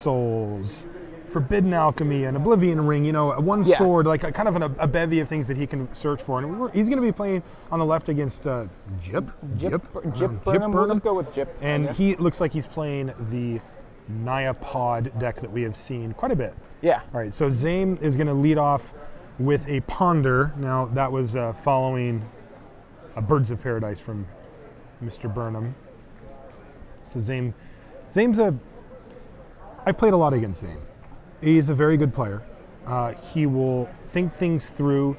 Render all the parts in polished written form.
Souls, Forbidden Alchemy, and Oblivion Ring. You know, one sword, like kind of a bevy of things that he can search for. And he's going to be playing on the left against Jip Burnham. Let's go with Jip. And he looks like he's playing the Naya Pod deck that we have seen quite a bit. Yeah. All right, so Zaiem is going to lead off with a Ponder. Now, that was following Birds of Paradise from Mr. Burnham. So Zaim's I've played a lot against Zaiem. He's a very good player. He will think things through.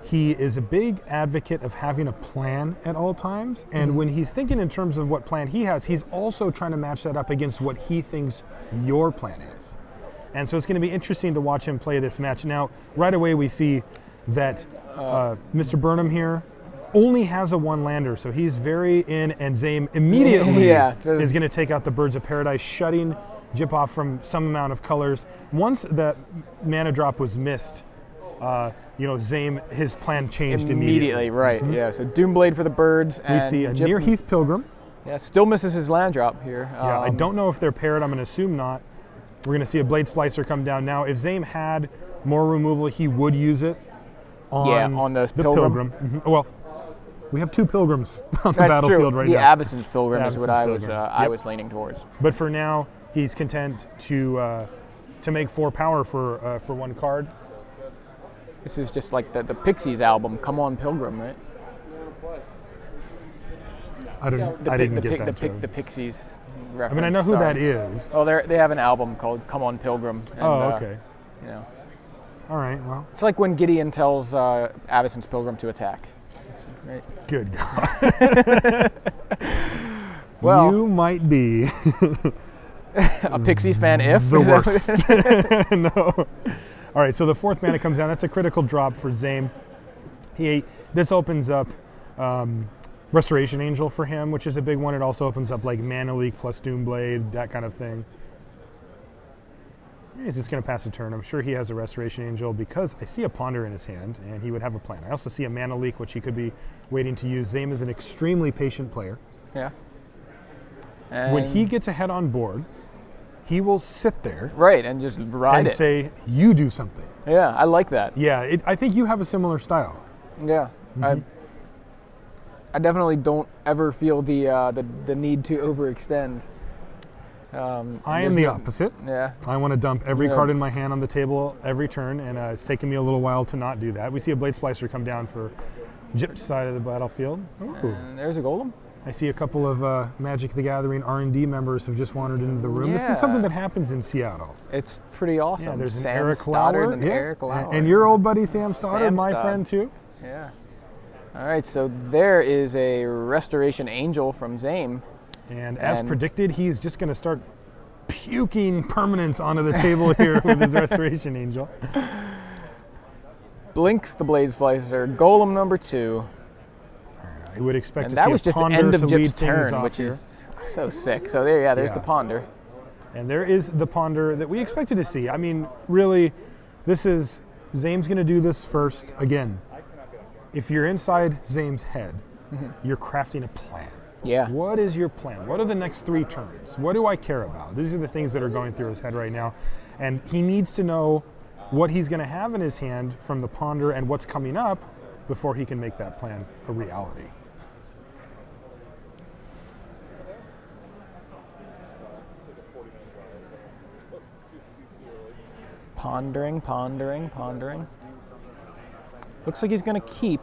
He is a big advocate of having a plan at all times. And when he's thinking in terms of what plan he has, he's also trying to match that up against what he thinks your plan is. And so it's going to be interesting to watch him play this match. Now, right away we see that Mr. Burnham here only has a one-lander, so he's very in, and Zaiem immediately is going to take out the Birds of Paradise, shutting Jip off from some amount of colors. Once that mana drop was missed, you know, Zaiem, his plan changed immediately. Right, yeah, so Doomblade for the birds. And we see a Near Heath Pilgrim. Yeah, still misses his land drop here. Yeah, I don't know if they're paired, I'm going to assume not. We're going to see a Blade Splicer come down. Now, if Zaiem had more removal, he would use it on the Pilgrim. Well, we have two Pilgrims on the battlefield right now. The Avacyn's Pilgrim is what I was leaning towards. But for now, he's content to make 4 power for one card. This is just like the Pixies album, Come On Pilgrim, right? I didn't get that. The Pixies reference. I mean, I know who that is. Oh, they have an album called Come On Pilgrim. And, okay. You know. All right, well. It's like when Gideon tells Avacyn's Pilgrim to attack. Right? Good God. Well, you might be a Pixies fan if. The worst. No. All right, so the 4th mana comes down. That's a critical drop for Zaiem. This opens up Restoration Angel for him, which is a big one. It also opens up like Mana Leak plus Doomblade, that kind of thing. He's just going to pass a turn. I'm sure he has a Restoration Angel because I see a Ponder in his hand, and he would have a plan. I also see a Mana Leak, which he could be waiting to use. Zaiem is an extremely patient player. Yeah. And when he gets ahead on board, he will sit there. Right, and just ride it. And say, you do something. Yeah, I like that. Yeah, I think you have a similar style. Yeah. I definitely don't ever feel the need to overextend. I am the opposite. Yeah. I want to dump every card in my hand on the table every turn, and it's taken me a little while to not do that. We see a Blade Splicer come down for Jip's side of the battlefield. Ooh. And there's a Golem. I see a couple of Magic the Gathering R&D members have just wandered into the room. Yeah. This is something that happens in Seattle. It's pretty awesome. Yeah, there's Sam Eric Stoddard Lauer. and Eric Lauer. And your old buddy Sam Stoddard, my friend too. Yeah. All right, so there is a Restoration Angel from Zaiem. And as predicted, he's just going to start puking permanents onto the table here with his Restoration Angel. Blinks the Blade Splicer, Golem number 2. I would expect and to that see was a just the Ponder end of to Jip's lead turn, things which off is so sick. So there's the Ponder. And there is the Ponder that we expected to see. I mean, really, Zaim's going to do this first. Again, if you're inside Zaim's head, you're crafting a plan. Yeah. What is your plan? What are the next 3 turns? What do I care about? These are the things that are going through his head right now. And he needs to know what he's going to have in his hand from the Ponder and what's coming up before he can make that plan a reality. Pondering. Looks like he's going to keep.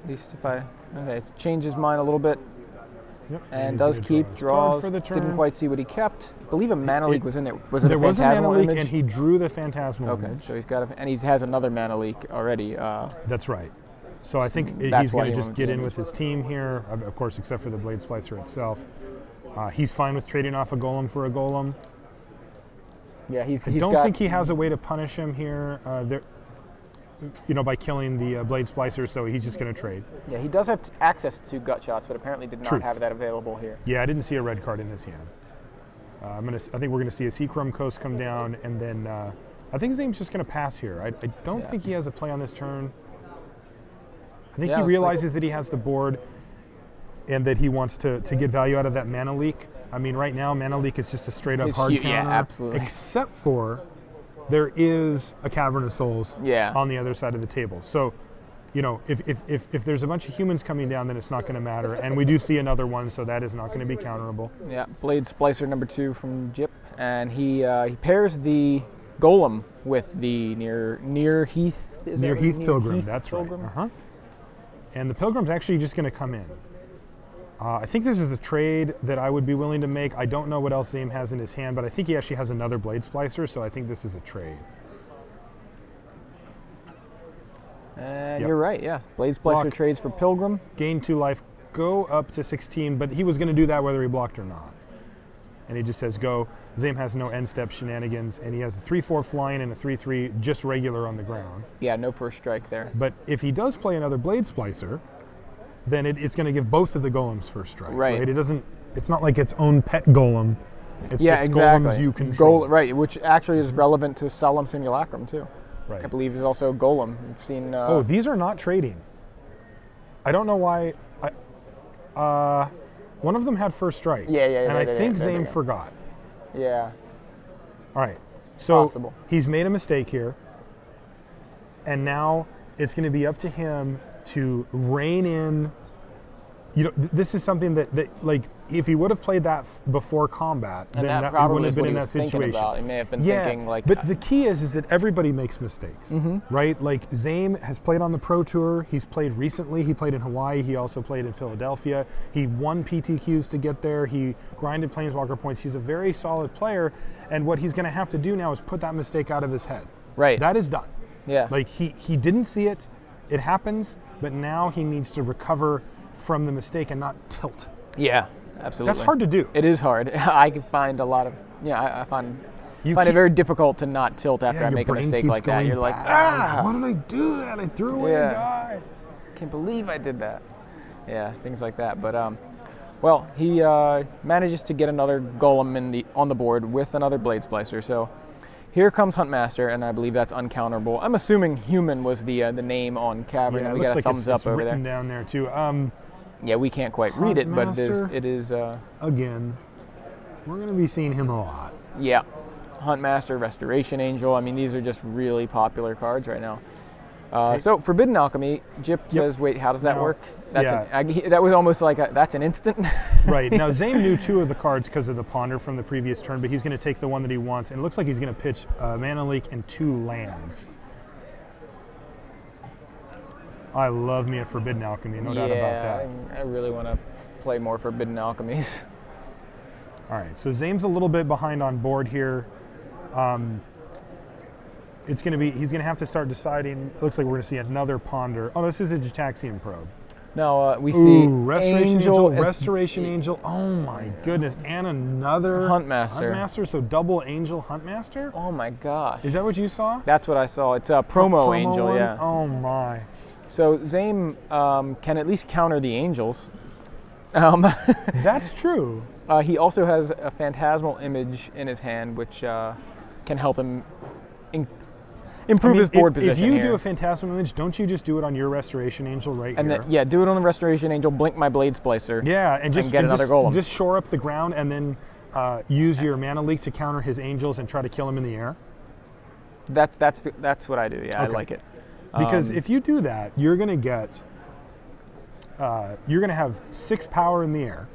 At least if change his mind a little bit. Yep. And does keep, draws, didn't quite see what he kept. I believe a Mana Leak was in there. Was it a Phantasmal Mana Leak, image? and he drew the Phantasmal image. So he's got and he has another Mana Leak already. That's right. So I think he's going to just get in with his team here, of course, except for the Blade Splicer itself. He's fine with trading off a Golem for a Golem. Yeah, I don't think he has a way to punish him here, by killing the Blade Splicer, so he's just going to trade. Yeah, he does have access to gut shots, but apparently did not have that available here. Yeah, I didn't see a red card in his hand. I think we're going to see a Seachrome Coast come down, and then I think Zaim's just going to pass here. I don't think he has a play on this turn. I think he realizes that he has the board and that he wants to get value out of that Mana Leak. I mean, right now, Mana Leak is just a straight-up It's hard yeah, counter. absolutely. Except for there is a Cavern of Souls on the other side of the table. So, you know, if there's a bunch of humans coming down, then it's not going to matter. And we do see another one, so that is not going to be counterable. Yeah, Blade Splicer number 2 from Jip, and he pairs the Golem with the near Heath. Near Heath Pilgrim, Heath that's Pilgrim? right. And the Pilgrim's actually just going to come in. I think this is a trade that I would be willing to make. I don't know what else Zaiem has in his hand, but I think he actually has another Blade Splicer, so I think this is a trade. And you're right, yeah. Blade Splicer trades for Pilgrim. Gain 2 life, go up to 16, but he was going to do that whether he blocked or not. And he just says go. Zaiem has no end step shenanigans, and he has a 3/4 flying and a 3/3 just regular on the ground. Yeah, no first strike there. But if he does play another Blade Splicer, then it's going to give both of the golems first strike. Right. It doesn't. It's not like its own pet golem. It's just exactly. golems you control. Right, which actually is relevant to Solemn Simulacrum too. Right. I believe is also Golem. You've seen. Oh, these are not trading. I don't know why. One of them had first strike. Yeah. And I think Zaiem forgot. Yeah. All right. So Possible. He's made a mistake here, and now it's going to be up to him to rein in. You know, this is something that like if he would have played that before combat, And then that he wouldn't probably have is been what in he that was thinking situation. about. He may have been Yeah, thinking like. but the key is that everybody makes mistakes, right? Like Zaiem has played on the Pro Tour. He's played recently. He played in Hawaii. He also played in Philadelphia. He won PTQs to get there. He grinded Planeswalker points. He's a very solid player, and what he's going to have to do now is put that mistake out of his head. Right. That is done. Yeah. Like he didn't see it. It happens, but now he needs to recover from the mistake and not tilt. Yeah, absolutely. That's hard to do. It is hard. I can find a lot of. I find it very difficult to not tilt after I your make a brain mistake keeps like that. going You're like, back. Why did I do that? I threw away a guy. Can't believe I did that. Yeah, things like that. But well, he manages to get another Golem on the board with another Blade Splicer. So here comes Huntmaster, and I believe that's uncounterable. I'm assuming Human was the name on Cavern. Yeah, We it looks got a like thumbs it's up over written there. down there too. Yeah, we can't quite read it, but Huntmaster. it is. Again, we're going to be seeing him a lot. Yeah, Huntmaster, Restoration Angel. I mean, these are just really popular cards right now. So Forbidden Alchemy, Jip says, wait, how does that work? That was almost like that's an instant. Right. Now, Zaiem knew 2 of the cards because of the Ponder from the previous turn, but he's going to take the one that he wants, and it looks like he's going to pitch Mana Leak and 2 lands. I love me a Forbidden Alchemy, no doubt about that. I really want to play more Forbidden Alchemies. All right, so Zaim's a little bit behind on board here. He's going to have to start deciding. It looks like we're going to see another Ponder. Oh, this is a Jitaxian Probe. Now we see Restoration Angel, Restoration Angel. Oh my goodness, and another Huntmaster. Huntmaster, so double Angel Huntmaster. Oh my gosh. Is that what you saw? That's what I saw. It's a promo Angel, one? yeah. Oh my. So Zaiem can at least counter the Angels. That's true. He also has a Phantasmal Image in his hand, which can help him improve his board position. If you do a Phantasmal Image, don't you just do it on your Restoration Angel right and here? Then, do it on the Restoration Angel, blink my Blade Splicer. Yeah, and get another Golem. Just shore up the ground and then use your Mana Leak to counter his Angels and try to kill him in the air. That's what I do. Yeah, okay. I like it. Because if you do that, you're going to get, you're going to have 6 power in the air,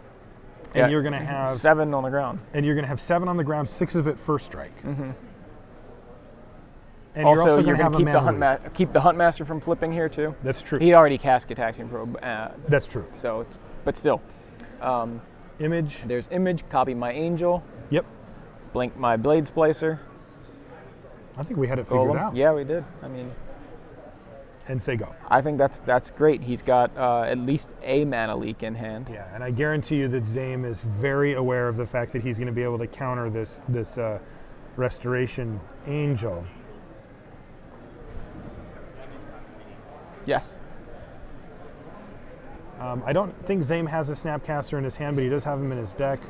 and you're going to have 7 on the ground. And you're going to have 7 on the ground, 6 of it first strike. Mm-hmm. And also, you're going to keep the Huntmaster from flipping here too. That's true. He already cast Gitaxian Probe. That's true. So, but still, Image. There's Image. Copy my Angel. Yep. Blink my Blade Splicer. I think we had it figured out. Yeah, we did. I mean. And say go. I think that's great. He's got at least a Mana Leak in hand. Yeah, and I guarantee you that Zaiem is very aware of the fact that he's going to be able to counter this Restoration Angel. Yes. I don't think Zaiem has a Snapcaster in his hand, but he does have him in his deck.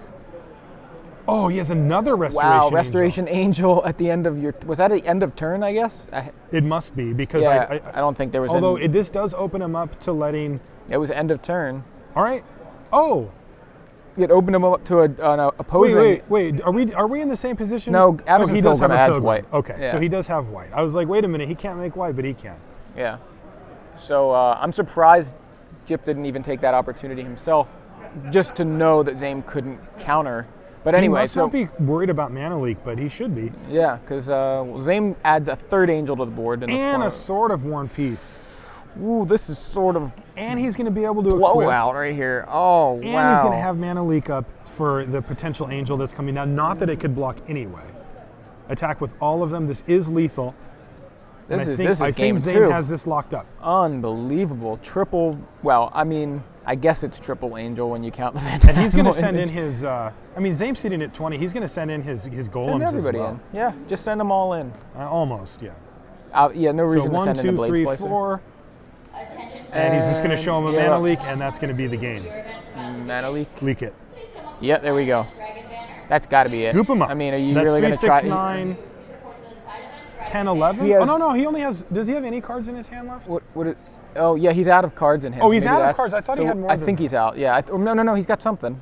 Oh, he has another Restoration Angel. Wow, Restoration Angel at the end of your... Was that at the end of turn, I guess? It must be, because I don't think there was... Although this does open him up to letting... It was end of turn. All right. Oh! it opened him up to an opposing. Wait. Are we in the same position? No, he does have a adds pilgrim. white. Okay, Yeah. so he does have white. I was like, wait a minute, he can't make white, but he can. Yeah. So I'm surprised Jip didn't even take that opportunity himself, just to know that Zaiem couldn't counter. But anyway, he must not be worried about mana leak, but he should be. Yeah, because Zaiem adds a third angel to the board and a Sword of Worn Peace. Ooh, this is sort of. And he's going to be able to blowout right here. Oh, and wow. He's going to have mana leak up for the potential angel that's coming down. Not that it could block anyway. Attack with all of them. This is lethal. This is I game think two. Zaiem has this locked up. Unbelievable. Triple. Well, I mean, I guess it's triple angel when you count the Phantasmal. And he's going to send in his. Zaim's sitting at 20. He's going to send in his golems. Send everybody as well. in. Yeah, just send them all in. Almost, yeah. Yeah, no reason so to send in the Blade Splicer. 4. And he's just going to show him a mana leak, and that's going to be the game. Mana leak? Leak it. Yeah, there we go. That's got to be it. Scoop him up. I mean, are you really going to try? 3, 6, 9, 10, 11? No, he only has. Does he have any cards in his hand left? Oh, yeah, he's out of cards in hand. Oh, he's out of cards. I thought he had more I think he's out. Yeah. No, he's got something.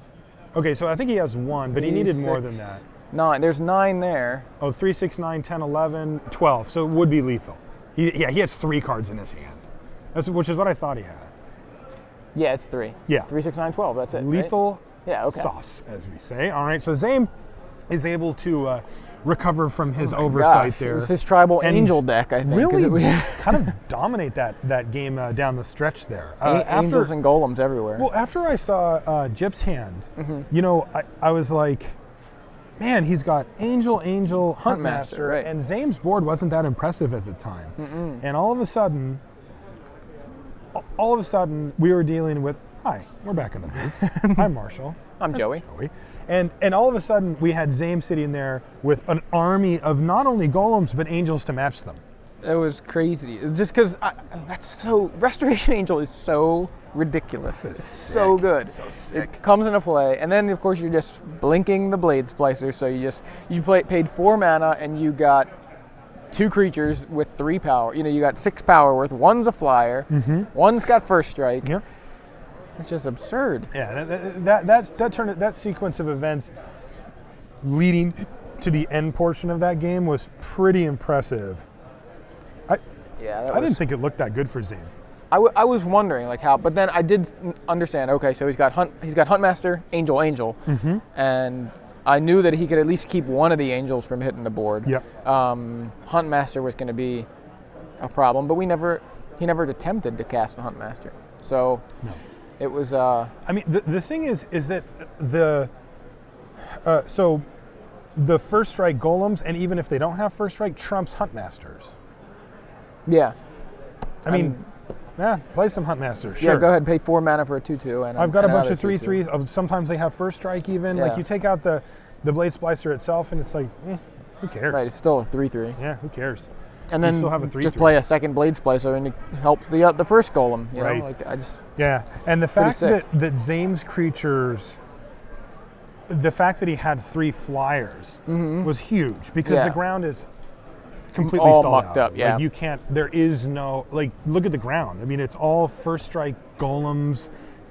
Okay, so I think he has 1, but he needed more than that. 9. There's 9 there. Oh, 3, 6, 9, 10, 11, 12. So it would be lethal. He has 3 cards in his hand, which is what I thought he had. Yeah, it's 3. Yeah. 3, 6, 9, 12. That's it. Lethal. Right? Yeah. Okay. Sauce, as we say. All right. So Zaiem is able to recover from his oversight there. It was his tribal angel deck, I think. Really kind of dominate that game down the stretch there. Angels and golems everywhere. Well, after I saw Jip's hand, I was like, man, he's got Angel, Huntmaster, right. And Zaim's board wasn't that impressive at the time. And all of a sudden, we were dealing with, hi, we're back in the booth. Hi, Marshall. I'm Joey. And all of a sudden, we had Zaiem sitting there with an army of not only golems, but angels to match them. It was crazy. Just because Restoration Angel is so ridiculous. It's so good. So sick. It comes into play, and then of course you're just blinking the Blade Splicer. So you paid 4 mana, and you got 2 creatures with 3 power. You got 6 power worth. One's a flyer. One's got first strike. Yeah. It's just absurd. Yeah, that sequence of events leading to the end portion of that game was pretty impressive. I didn't think it looked that good for Zaiem. I was wondering how, but then I did understand. Okay, so he's got Huntmaster, Angel, and I knew that he could at least keep one of the angels from hitting the board. Yep. Huntmaster was going to be a problem, but he never attempted to cast the Huntmaster. So. No. It was. I mean, the thing is that so the first strike golems, and even if they don't have first strike, trumps Huntmasters. Yeah. I mean, play some Huntmasters. Sure. Yeah, go ahead. Pay 4 mana for a 2/2, and I've got a bunch of 3/3s. Sometimes they have first strike even. Yeah. Like you take out the Blade Splicer itself, and it's like, who cares? Right. It's still a 3/3. Yeah. Who cares? And then still have a 3/3. Just play a second Blade Splicer, and it helps the first golem. You right. know, and the fact that Zaim's creatures, the fact that he had 3 flyers was huge because the ground is completely all stalled mucked out. up. Yeah, you can't. There is no look at the ground. I mean, it's all first strike golems,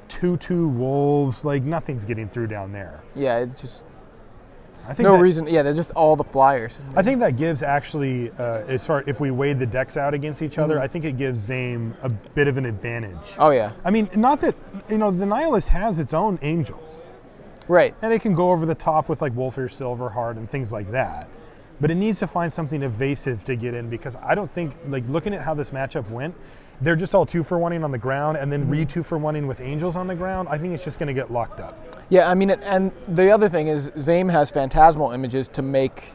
2/2 wolves. Nothing's getting through down there. Yeah, it's just. I think reason. Yeah, they're just all the flyers. I think that gives actually, if we weighed the decks out against each other, I think it gives Zaiem a bit of an advantage. Oh yeah. I mean, not that the Nihilist has its own angels, right? And it can go over the top with Wolfir Silverheart and things like that, but it needs to find something evasive to get in because I don't think looking at how this matchup went. They're just all 2-for-1ing on the ground and then 2-for-1ing with angels on the ground. I think it's just going to get locked up. Yeah, I mean, and the other thing is Zaiem has phantasmal images to make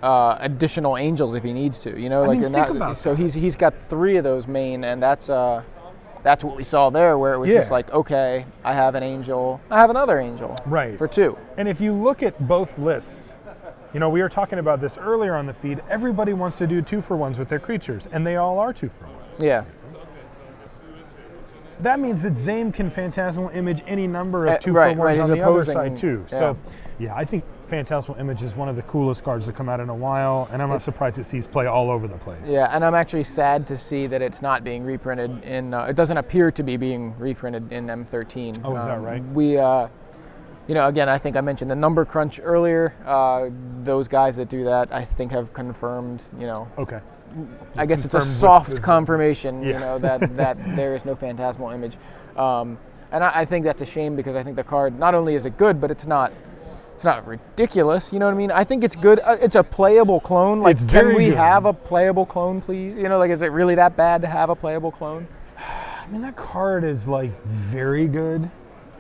additional angels if he needs to. Think about so that. He's got 3 of those main, and that's what we saw there, where it was just okay, I have an angel, I have another angel, right, for 2. And if you look at both lists, we were talking about this earlier on the feed. Everybody wants to do 2-for-1s with their creatures, and they all are 2-for-1s. Yeah. That means that Zaiem can Phantasmal Image any number of 2-for-1s on the other side too. Yeah. So, I think Phantasmal Image is one of the coolest cards to come out in a while, and I'm not surprised it sees play all over the place. Yeah, and I'm actually sad to see that it's not being reprinted in. It doesn't appear to be being reprinted in M13. Oh, is that right? We, you know, again, I think I mentioned the number crunch earlier. Those guys that do that, I think, have confirmed, you know. Okay. I guess it's a Confirmed soft with confirmation, Yeah. you know, that there is no phantasmal image. And I think that's a shame because I think the card, not only is it good, but it's not ridiculous. You know what I mean? I think it's good. It's a playable clone. Like, It's very can we good. have a playable clone, please? You know, like, is it really that bad to have a playable clone? I mean, that card is like very good.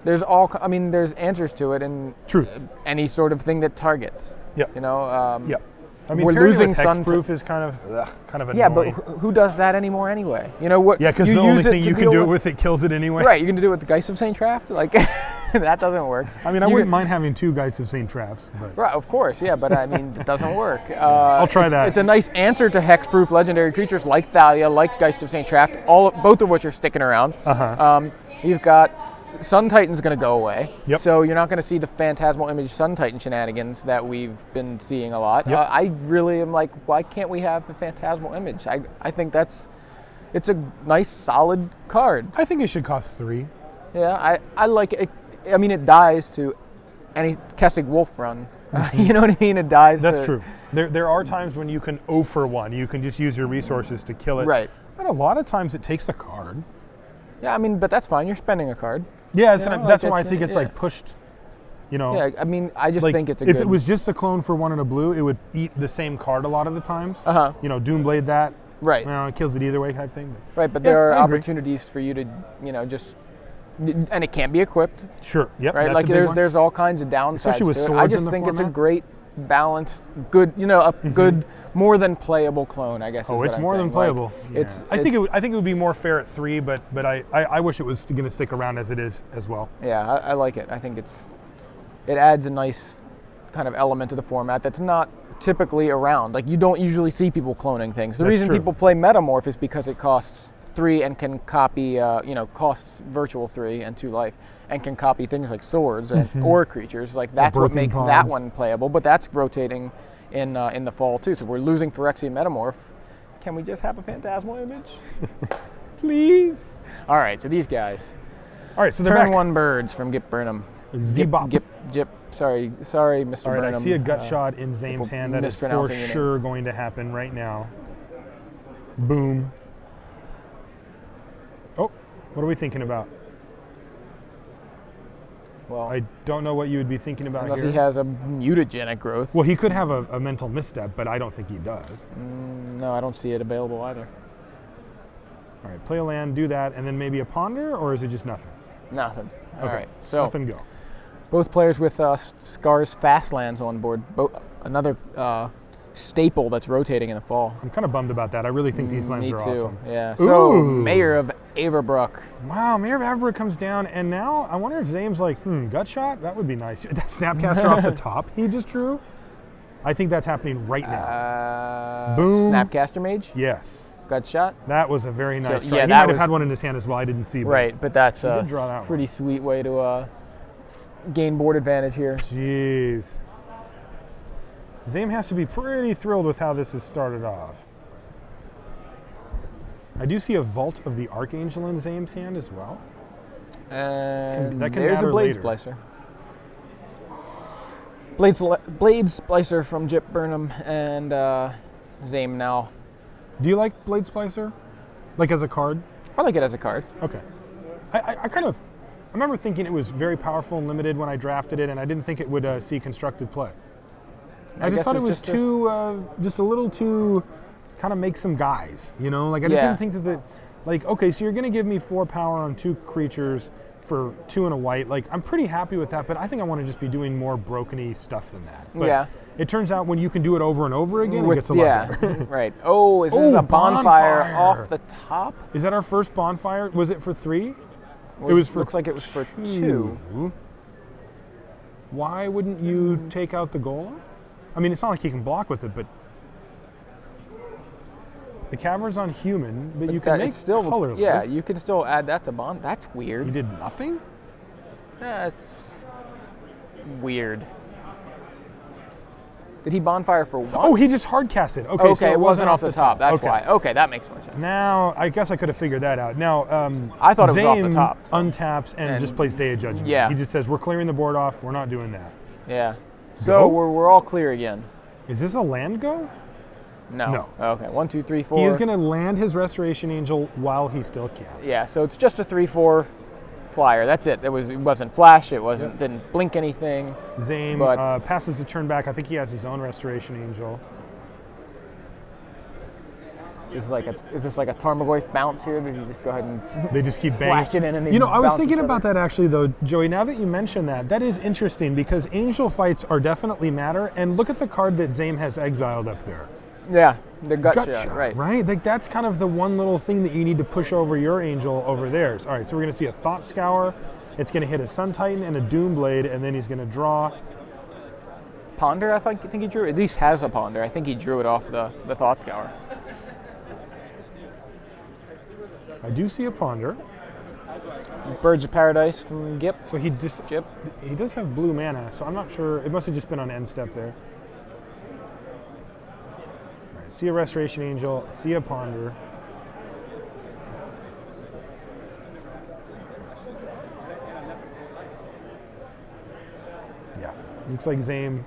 There's answers to it in Truth. any sort of thing that targets. Yep. You know. Yep. I mean, we're pairing it losing with sun. hexproof is kind of annoying. Yeah, but who does that anymore anyway? You know what? Yeah, because you the only use it thing to you can deal do it with it kills it anyway. Right, you can do it with the Geist of St. Traft. Like, that doesn't work. I mean, I You wouldn't can- mind having 2 Geists of St. Traps, but Right, of course, yeah, but I mean, it doesn't work. I'll try that. It's a nice answer to hexproof legendary creatures like Thalia, like Geist of St. Traft, both of which are sticking around. You've got Sun Titan's going to go away, Yep. so you're not going to see the Phantasmal Image Sun Titan shenanigans that we've been seeing a lot. Yep. I really am like, why can't we have the Phantasmal Image? I think it's a nice, solid card. I think it should cost 3. Yeah, I like it. I mean, it dies to any Kessig Wolf run. You know what I mean? It dies That's to... true. There are times when you can 0 for 1. You can just use your resources to kill it. Right. And a lot of times it takes a card. Yeah, I mean, but that's fine. You're spending a card. Yeah, You know, that's like, why I it's- think it's yeah. like pushed, you know. Yeah, I mean, I just Like, think it's a if good... it was just a clone for 1 and a blue, it would eat the same card a lot of the times. Uh-huh. You know, Doomblade that. Right. You know, it kills it either way type thing. Right, but Yeah, there are I agree. opportunities for you to, you know, just... And it can't be equipped, Sure. Yep. right? That's Like, a big one. there's all kinds of downsides Especially with to it. swords I in just the think it's a format. great, balanced, good, you know, a good, more than playable clone, I guess is Oh, what it's I'm more saying. than playable. Like, Yeah. it's, I think it would be more fair at 3, but I wish it was going to stick around as it is as well. Yeah, I like it. I think it adds a nice kind of element to the format that's not typically around. Like, you don't usually see people cloning things. The That's reason true. people play Metamorph is because it costs 3 and can copy, costs virtual 3 and 2 life, and can copy things like swords and or creatures. Like, that's what birthing makes that ponds. one playable. But that's rotating in the fall too. So we're losing Phyrexian Metamorph. Can we just have a Phantasmal Image, please? All right. So these guys. All right, so they're Turn back. 1 birds from Gip Burnham. Zebop. Gip. Sorry, Mr. All right, Burnham. I see a gut shot in if Zaim's we're hand. That is for mispronouncing your name. sure going to happen right now. Boom. Oh, what are we thinking about? Well, I don't know what you would be thinking about unless here. he has a mutagenic growth. Well, he could have a mental misstep, but I don't think he does. No, I don't see it available either. All right, play a land, do that, and then maybe a ponder, or is it just nothing? Nothing. All Okay, right. So nothing go. both players with Scar's fast lands on board. Another staple that's rotating in the fall. I'm kind of bummed about that. I really think these lands Me are too. awesome. Yeah. So Ooh. Mayor of Averbrook. Wow, Mayor of Averbrook comes down, and now I wonder if Zaim's like, gut shot? That would be nice. That Snapcaster off the top he just drew? I think that's happening right now. Boom. Snapcaster Mage. Yes. Gut shot. That was a very nice try. yeah, He that might have was- had one in his hand as well. I didn't see. But Right, but that's a did draw that one. pretty sweet way to gain board advantage here. Jeez. Zaim has to be pretty thrilled with how this has started off. I do see a Vault of the Archangel in Zaim's hand as well. And that can there's a matter Blade later. Splicer. Blade Splicer from Jip Burnham and Zaim now. Do you like Blade Splicer? Like as a card? I like it as a card. Okay. I remember thinking it was very powerful and limited when I drafted it, and I didn't think it would see constructed play. I just guess thought it it's was just just a little too, kind of make some guys, you know? Like I just Yeah. didn't think that like, okay, so you're gonna give me 4 power on 2 creatures for 2 and a white. Like, I'm pretty happy with that, but I think I want to just be doing more broken-y stuff than that. But Yeah. it turns out when you can do it over and over again, it gets a lot better. Right. Oh, is this Oh, a bonfire bonfire. off the top? Is that our first bonfire? Was it for 3? Looks like it was for 2. Why wouldn't you take out the golem? I mean, it's not like he can block with it, but the cavern's on human, but you can make it's still colorless. Yeah, you can still add that to bond. That's weird. You did nothing? That's weird. Did he bonfire for one? Oh, he just hard cast it. Okay, Okay, so it wasn't off the top. That's okay. why. Okay, that makes more sense. Now, I guess I could have figured that out. Now, I thought it was off the Zaiem top, so. untaps and just plays Day of Judgment. Yeah. He just says, we're clearing the board off. We're not doing that. Yeah. So Go? we're all clear again. Is this a land go? No. No. Okay, 1, 2, 3, 4. He is going to land his Restoration Angel while he still can. Yeah, so it's just a 3/4 flyer. That's it. It wasn't flash. It wasn't didn't blink anything. Zaiem passes the turn back. I think he has his own Restoration Angel. Is this like a Tarmogoyf bounce here? Did you just go ahead and They just keep banging. flash it in and they You know, I was bounce thinking each about other? that actually, though, Joey. Now that you mention that, that is interesting because angel fights are definitely matter. And look at the card that Zaiem has exiled up there. Yeah, the gut shot, right? Right? Like that's kind of the one little thing that you need to push over your angel over theirs. All right, so we're going to see a Thought Scour. It's going to hit a Sun Titan and a Doom Blade, and then he's going to draw. Ponder, I think he drew. At least has a Ponder. I think he drew it off the Thought Scour. I do see a Ponder. Birds of Paradise from Gip. So he does have blue mana, so I'm not sure. It must have just been on end step there. All right, see a Restoration Angel, see a Ponder. Yeah, looks like Zaiem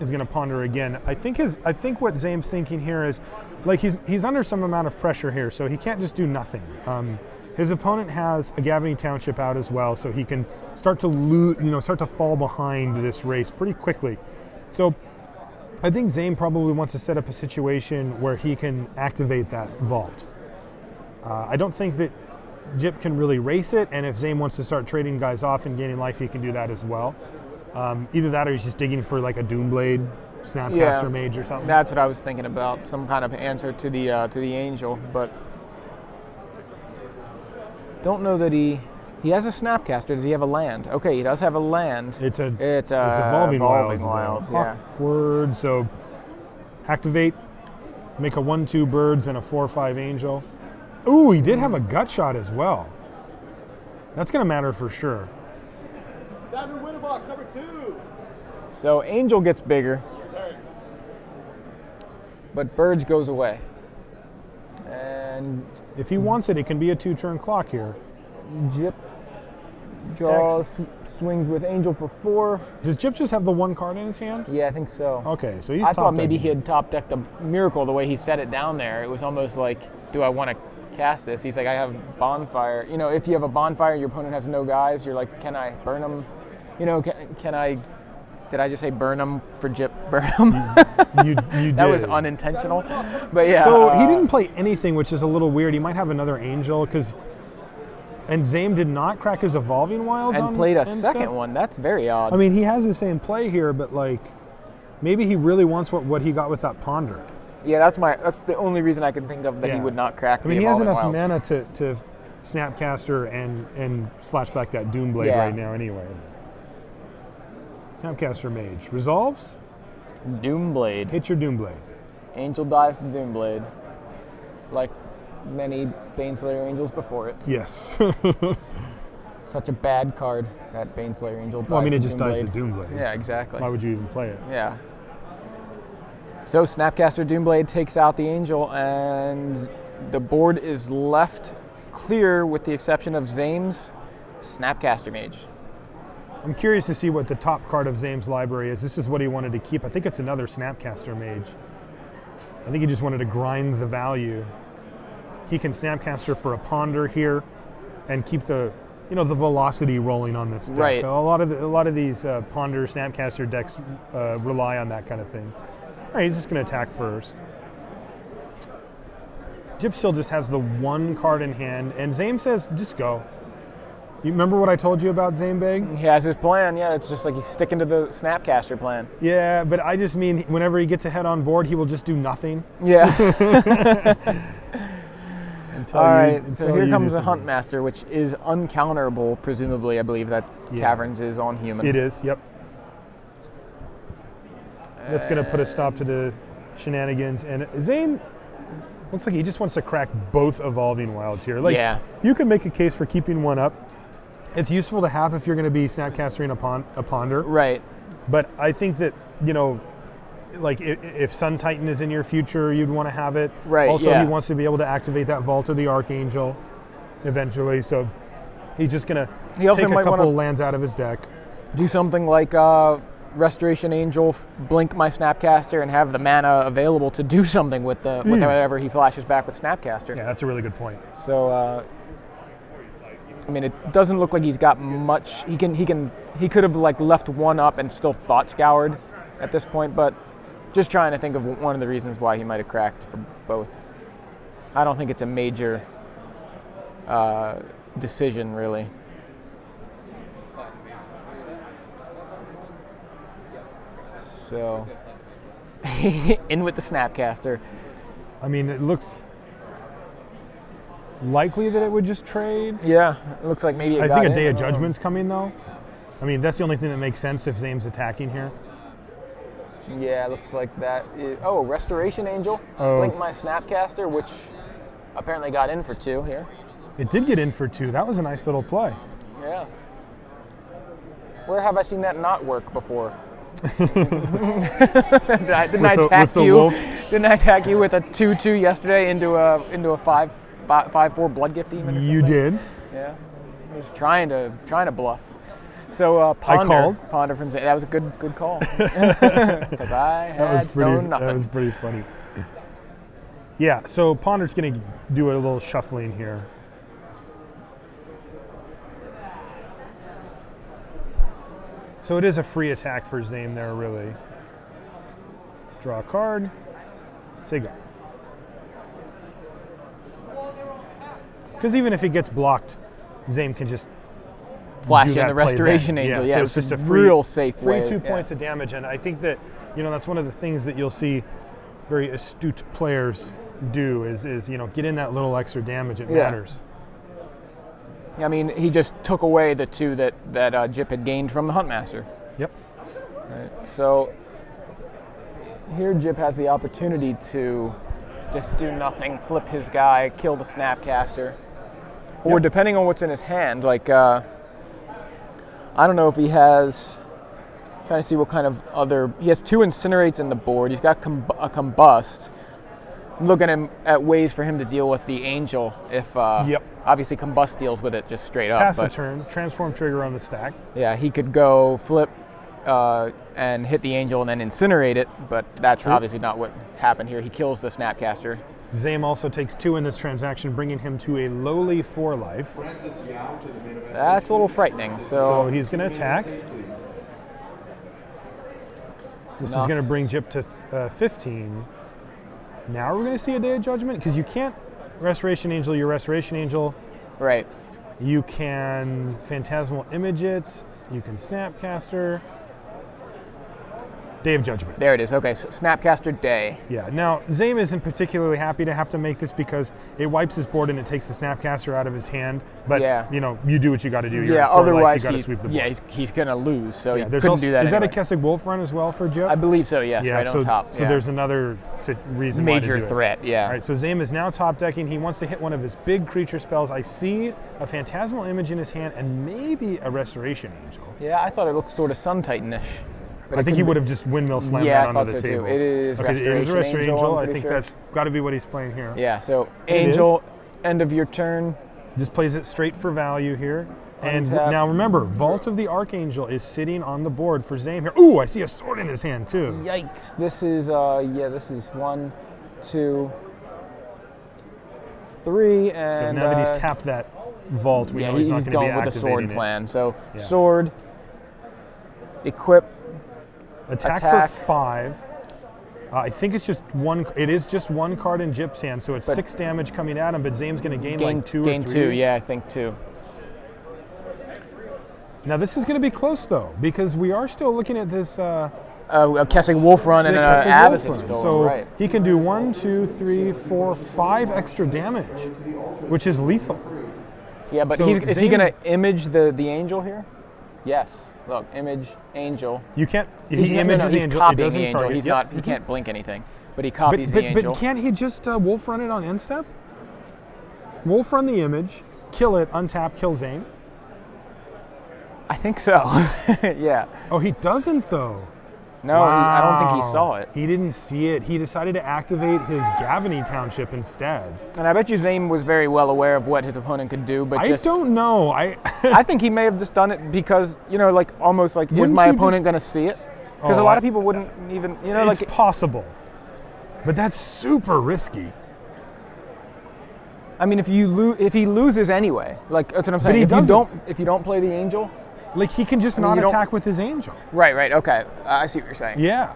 is going to Ponder again. I think what Zaim's thinking here is, like he's under some amount of pressure here, so he can't just do nothing. His opponent has a Gavany Township out as well, so he can start to start to fall behind this race pretty quickly. So I think Zaiem probably wants to set up a situation where he can activate that vault. I don't think that Jip can really race it, and if Zaiem wants to start trading guys off and gaining life, he can do that as well. Either that or he's just digging for like a Doomblade, Snapcaster Mage or something. That's what I was thinking about, some kind of answer to the Angel, but don't know that he has a Snapcaster. Does he have a land? Okay, he does have a land. It's Evolving Wilds. Yeah. Awkward. So activate, make a 1/2 birds and a 4/5 angel. Ooh, he did have a gut shot as well. That's going to matter for sure. Winterbox number 2. So Angel gets bigger, but Birds goes away. And if he wants it, it can be a 2-turn clock here. Jip draws, swings with Angel for 4. Does Jip just have the 1 card in his hand? Yeah, I think so. Okay, so he's I thought maybe top-decking. he had top decked the Miracle the way he set it down there. It was almost like, do I want to cast this? He's like, I have Bonfire. You know, if you have a Bonfire, your opponent has no guys, you're like, can I Burnham? You know, can I? Did I just say Burnham for Jip Burnham? You did. That was unintentional, but yeah. So he didn't play anything, which is a little weird. He might have another angel and Zaiem did not crack his Evolving Wilds and on played a end second step? one. That's very odd. I mean, he has the same play here, but like maybe he really wants what he got with that Ponder. Yeah, that's the only reason I can think of that he would not crack. I mean, he has enough Wilds. mana to Snapcaster and flashback that Doomblade right now anyway. Snapcaster Mage resolves. Doomblade. Hit your Doomblade. Angel dies to Doomblade, like many Baneslayer Angels before it. Yes. Such a bad card, that Baneslayer Angel. Well, I mean, it just dies to Doomblade. Yeah, exactly. Why would you even play it? Yeah. So Snapcaster Doomblade takes out the Angel, and the board is left clear with the exception of Zaim's Snapcaster Mage. I'm curious to see what the top card of Zaim's library is. This is what he wanted to keep. I think it's another Snapcaster Mage. I think he just wanted to grind the value. He can Snapcaster for a Ponder here and keep the the velocity rolling on this deck. Right. A lot of these Ponder Snapcaster decks rely on that kind of thing. All right, he's just going to attack first. Jip still just has the 1 card in hand, and Zaiem says, just go. You remember what I told you about Zaiem Beg? He has his plan, yeah. It's just like he's sticking to the Snapcaster plan. Yeah, but I just mean whenever he gets ahead on board, he will just do nothing. Yeah. All right, so here comes the Hunt Huntmaster, which is uncounterable, presumably. I believe that Caverns is on human. It is, yep. That's going to put a stop to the shenanigans. And Zaiem looks like he just wants to crack both Evolving Wilds here. Like, you can make a case for keeping one up. It's useful to have if you're going to be Snapcastering a Ponder. Right. But I think that, like if Sun Titan is in your future, you'd want to have it. Right, Also, yeah. he wants to be able to activate that Vault of the Archangel eventually. So he's just going to He also take a might couple wanna- lands out of his deck. Do something like Restoration Angel, blink my Snapcaster, and have the mana available to do something with whatever he flashes back with Snapcaster. Yeah, that's a really good point. So, I mean, it doesn't look like he's got much. He could have like left one up and still thought scoured at this point, but just trying to think of one of the reasons why he might have cracked for both. I don't think it's a major decision, really. So, in with the Snapcaster. I mean, it looks likely that it would just trade. Yeah, it looks like maybe it I got think a in. Day of Judgment's coming, though. I mean, that's the only thing that makes sense if Zaim's attacking here. Yeah, it looks like that. Oh, Restoration Angel. Oh. Blink my Snapcaster, which apparently got in for 2 here. It did get in for 2. That was a nice little play. Yeah. Where have I seen that not work before? Didn't I attack you? Didn't I attack you with a 2/2 yesterday into a 5/4 blood gift demon? Or You something? did. Yeah. I was trying to bluff. So Ponder, called. Ponder from Zaiem. That was a good call. Because I had stone nothing. That was pretty funny. Yeah, so Ponder's going to do a little shuffling here. So it is a free attack for Zaim there, really. Draw a card. Say go. Because even if he gets blocked, Zaim can just Flash do in that the play Restoration then. Angel. Yeah, Yeah, so it's it's just a real safe free way. 2 Yeah. points of damage, and I think that that's one of the things that you'll see very astute players do is get in that little extra damage. It Yeah. matters. I mean, he just took away the 2 that Jip had gained from the Huntmaster. Yep. Right. So here Jip has the opportunity to just do nothing, flip his guy, kill the Snapcaster, or Yep. depending on what's in his hand, like I don't know if he has. Trying to see what kind of other. He has 2 Incinerates in the board. He's got a Combust. I'm looking at ways for him to deal with the Angel. If Yep. obviously Combust deals with it just straight up. Pass a but turn, transform trigger on the stack. yeah, he could go flip and hit the Angel and then incinerate it, but that's True. obviously not what happened here. He kills the Snapcaster. Zaim also takes 2 in this transaction, bringing him to a lowly 4 life. That's a little frightening. So So he's going to attack. This is going to bring Jip to 15. Now we're going to see a Day of Judgment, because you can't Restoration Angel your Restoration Angel. right. You can Phantasmal Image it. You can Snapcaster. Day of Judgment. There it is. Okay, so Snapcaster Day. Yeah. Now, Zaim isn't particularly happy to have to make this because it wipes his board and it takes the Snapcaster out of his hand. But, Yeah. you do what you got to do. You're Yeah, at 4 life, otherwise you got to sweep the board. he's gonna lose. So Yeah, he there's couldn't also, do that. Is anyway. that a Kessig Wolf run as well for Jip? I believe so. Yes, Yeah, right so, on top. so yeah. there's another reason major why to do threat. It. Yeah. All right, so Zaim is now top decking. He wants to hit one of his big creature spells. I see a Phantasmal Image in his hand and maybe a Restoration Angel. Yeah, I thought it looked sort of Sun Titanish. I think he would have just windmill slammed Yeah, I that thought onto the so too. table. It is okay, it is a Restoration Restoration Angel, Angel. I'm I pretty think sure. that's got to be what he's playing here. Yeah. So It Angel, end of your turn. Just plays it straight for value here. And Untap. now remember, Vault of the Archangel is sitting on the board for Zaim here. Ooh, I see a sword in his hand too. Yikes! This is this is 1, 2, 3, So and now that he's tapped that Vault, we know he's not going to be going with the sword activating it. plan. So Yeah. sword, equip. Attack Attack. for 5. I think it's just one. It is just one card in Jip's hand, so it's But 6 damage coming at him. But Zaim's going to gain Gain like 2 or 3. 2. Yeah, I think 2. Now this is going to be close though, because we are still looking at this. A Kessig Wolf run and the an Kessig Wolf Avacyn run. spell. So Right. he can do 1, 2, 3, 4, 5 extra damage, which is lethal. Yeah, but So is he Zaim- going to image the angel here? Yes. Look, image angel. You can't. He He's- no, images no, the he's angel. It copying doesn't the angel. target. He's Yep. not. He can't blink anything, but he But, copies the angel. but can't he just Wolf run it on end step? Wolf run the image, kill it, untap, kill Zaim. I think so. Yeah. Oh, he doesn't though. No, I don't think he saw it. He didn't see it. He decided to activate his Gavany Township instead. And I bet you Zaiem was very well aware of what his opponent could do, but I don't know. I think he may have just done it because, you know, like almost like, is my opponent going to see it? Because a lot of people wouldn't even, you know, it's like possible. But that's super risky. I mean, if he loses anyway, like that's what I'm saying. If you don't play the angel, like he can just not attack with his angel. Right. Okay, I see what you're saying. Yeah.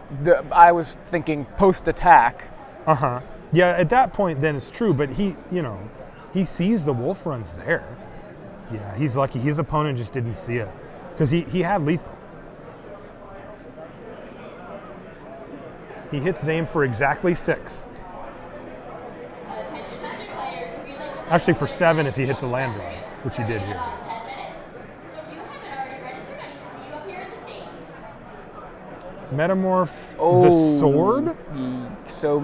I was thinking post attack. Yeah, at that point, then it's true. But he sees the wolf runs there. Yeah, he's lucky. His opponent just didn't see it because he had lethal. He hits Zaiem for exactly 6. Actually, for 7 if he hits a land draw, which he did here. Metamorph the sword? So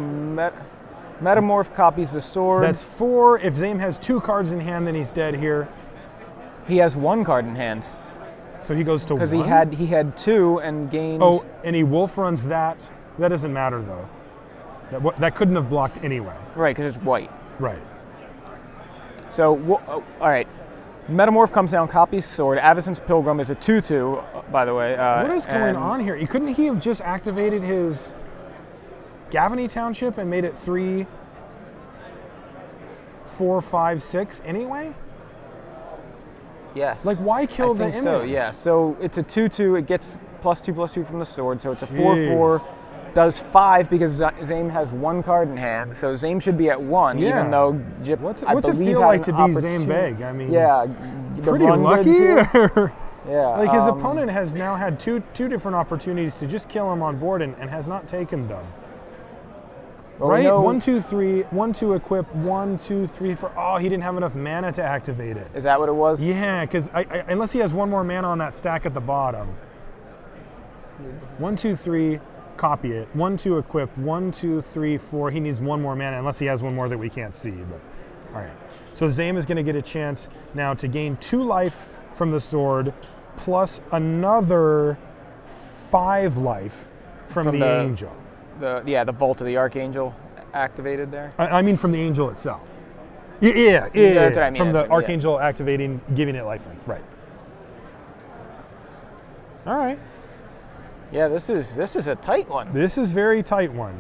Metamorph copies the sword. That's 4. If Zaiem has 2 cards in hand, then he's dead here. He has 1 card in hand. So he goes to 1? Because he had 2 and gained... Oh, and he wolf runs that. That doesn't matter, though. That couldn't have blocked anyway. Right, because it's white. Right. So, all right. Metamorph comes down, copies sword. Avacyn's Pilgrim is a 2/2, by the way. What is going on here? Couldn't he have just activated his Gavany Township and made it 3, 4, 5, 6 anyway? Yes. Like, why kill the image? So, yeah. So it's a 2/2. It gets +2/+2 from the sword. So it's a 4/4. Does 5 because Zaiem has 1 card in hand. So Zaiem should be at 1, even though Jip, What's it feel like to be Zaiem Beg? I mean, yeah, pretty lucky. Yeah. Like his opponent has now had two different opportunities to just kill him on board and has not taken them. Well, right? 1, 2, 3, 1, 2 equip, 1, 2, 3 for. Oh, he didn't have enough mana to activate it. Is that what it was? Yeah, because unless he has 1 more mana on that stack at the bottom. 1, 2, 3. Copy it. 1, 2 equip. 1, 2, 3, 4. He needs 1 more mana, unless he has 1 more that we can't see. But all right. So Zaiem is going to get a chance now to gain 2 life from the sword, plus another 5 life from the angel. The Vault of the Archangel activated there. I mean, from the angel itself. Yeah. That's what I mean. From the Archangel activating, giving it lifelink. Right. All right. Yeah, this is a tight one. This is very tight one.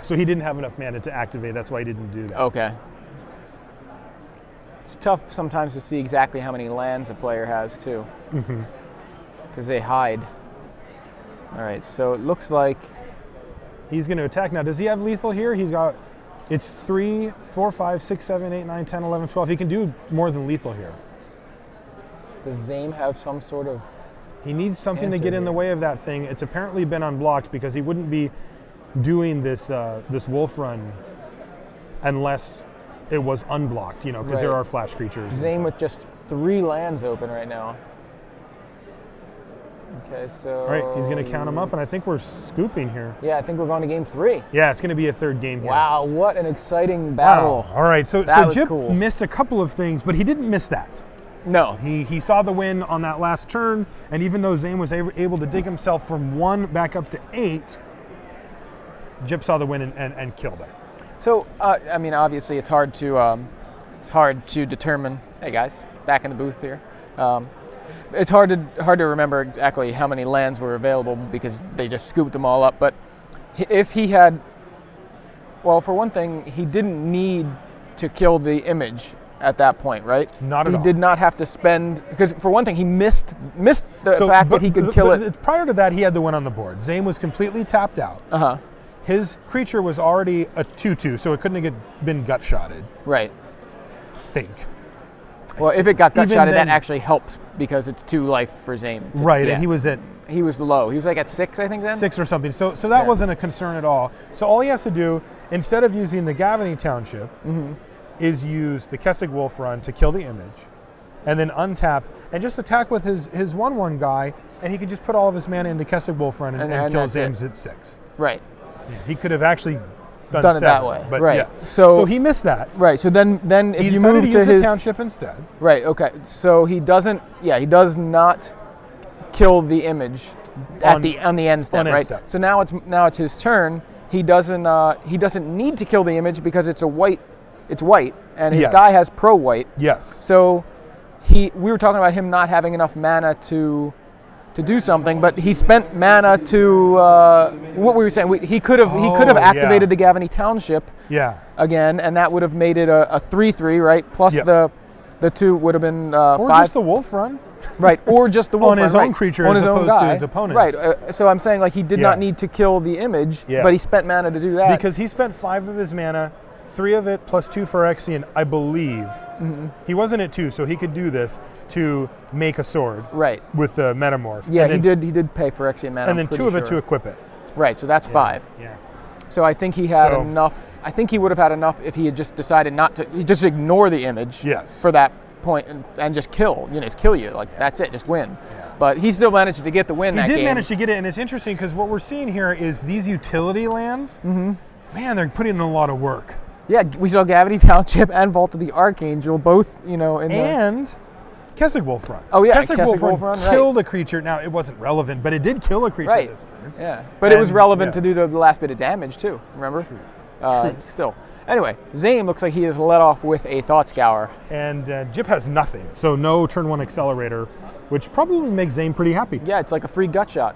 So he didn't have enough mana to activate. That's why he didn't do that. Okay. It's tough sometimes to see exactly how many lands a player has too, because they hide. All right, so it looks like he's going to attack now. Does he have lethal here? It's 3, 4, 5, 6, 7, 8, 9, 10, 11, 12. He can do more than lethal here. Does Zaiem have some sort of... He needs something to get in the way of that thing. It's apparently been unblocked because he wouldn't be doing this wolf run unless it was unblocked, because there are flash creatures. Zaiem with just 3 lands open right now. Okay, so... All right, he's going to count them up, and I think we're scooping here. Yeah, I think we're going to game 3. Yeah, it's going to be a 3rd game here. Wow, what an exciting battle. Wow. All right, so Jip missed a couple of things, but he didn't miss that. No. He saw the win on that last turn, and even though Zaiem was able to dig himself from 1 back up to 8, Jip saw the win and killed him. So, I mean, obviously it's hard to determine. Hey guys, back in the booth here. It's hard to remember exactly how many lands were available because they just scooped them all up. But if he had, well, for one thing, he didn't need to kill the image at that point, right? Not at all. He did not have to spend, because for one thing, he missed the fact that he could kill it. Prior to that, he had the win on the board. Zaiem was completely tapped out. His creature was already a 2/2, so it couldn't have been gut shotted. Right. Think. Well, if it got gut shotted, that actually helps because it's 2 life for Zaiem. Right, and he was low. He was like at 6, I think then? 6 or something. So that wasn't a concern at all. So all he has to do, instead of using the Gavany Township, is use the Kessig Wolf Run to kill the image, and then untap and just attack with his 1/1 guy, and he could just put all of his mana into Kessig Wolf Run and kill Zaim's at 6. Right. Yeah, he could have actually done 7, it that way. But right. Yeah. So he missed that. Right. So then if he you move to to use his township instead. Right. Okay. So he does not kill the image on the end step, on end right? step. So now it's his turn. He doesn't need to kill the image because it's white, and his Yes. guy has pro white. Yes. So we were talking about him not having enough mana to do something, but he spent mana to what we were saying. He could have activated the Gavany Township Yeah. again, and that would have made it a 3/3, right? Plus Yep. the 2 would have been Or 5. just the wolf run. Right, or just the wolf On his run, own right, creature on as his own opposed to guy. his opponent's. Right, so I'm saying like he did Yeah. not need to kill the image, Yeah. but he spent mana to do that. Because he spent 5 of his mana, 3 of it plus 2 Phyrexian, I believe. Mm-hmm. He wasn't at 2, so he could do this to make a sword Right. with the Metamorph. Yeah, and then, he did pay Phyrexian mana. And then 2 of it to equip it. Right, so that's 5. Yeah. So I think he had So- enough. I think he would have had enough if he had just decided not to. He just ignore the image. Yes. For that point and just kill. Just kill you. Like that's it. Just win. Yeah. But he still managed to get the win. He that did game. manage to get it, and it's interesting because what we're seeing here is these utility lands, man, they're putting in a lot of work. Yeah, we saw Gavany Township and Vault of the Archangel both. In the. And Kessig Wolf Run. Oh, yeah, Kessig Kessig Wolf Wolf Run Run, killed a creature. Now, it wasn't relevant, but it did kill a creature Right. this turn. Yeah, but it was And, relevant yeah. to do the last bit of damage too. Remember? Still. Anyway, Zaiem looks like he is let off with a Thought Scour. And Jip has nothing, so no turn 1 accelerator, which probably makes Zaiem pretty happy. Yeah, it's like a free gut shot.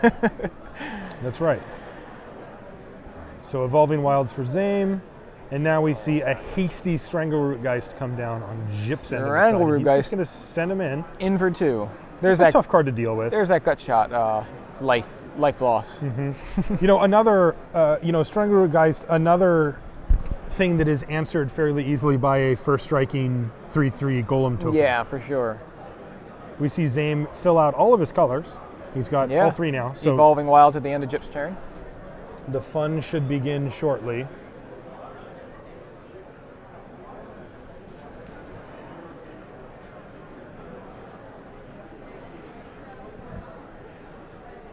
That's right. So Evolving Wilds for Zaiem, and now we see a hasty Strangleroot Geist come down on Jip's end of the side. Strangleroot He's Geist. just going to send him in. In for 2. It's a tough card to deal with. There's that gut shot. Life loss. Another, Strangleroot Geist, another thing that is answered fairly easily by a first striking 3/3 Golem token. Yeah, for sure. We see Zaiem fill out all of his colors. He's got all 3 now. So Evolving Wilds at the end of Jip's turn. the fun should begin shortly.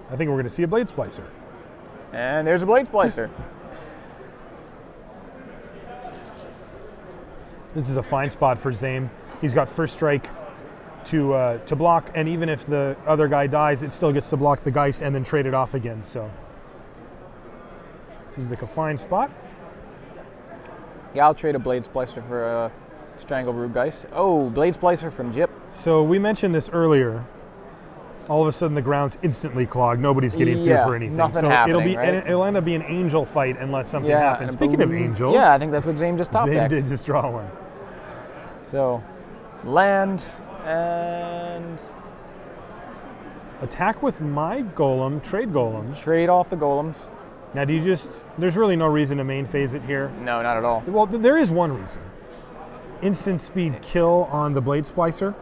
I think we're going to see a Blade Splicer. And there's a Blade Splicer. This is a fine spot for Zaiem. He's got first strike to block, and even if the other guy dies, it still gets to block the Geist and then trade it off again. So seems like a fine spot. Yeah, I'll trade a Blade Splicer for a Strangleroot Geist. Oh, Blade Splicer from Jip. So we mentioned this earlier. All of a sudden, the ground's instantly clogged. Nobody's getting through for anything. Nothing so happening, right? it'll end up being an angel fight unless something Yeah, happens. and Speaking of angels, yeah, I think that's what Zaiem just top Zaiem decked. did just draw one. So, land and Attack with my golem, trade golems. trade off the golems. Now, there's really no reason to main phase it here. No, not at all. Well, there is one reason. Instant speed kill on the Blade Splicer.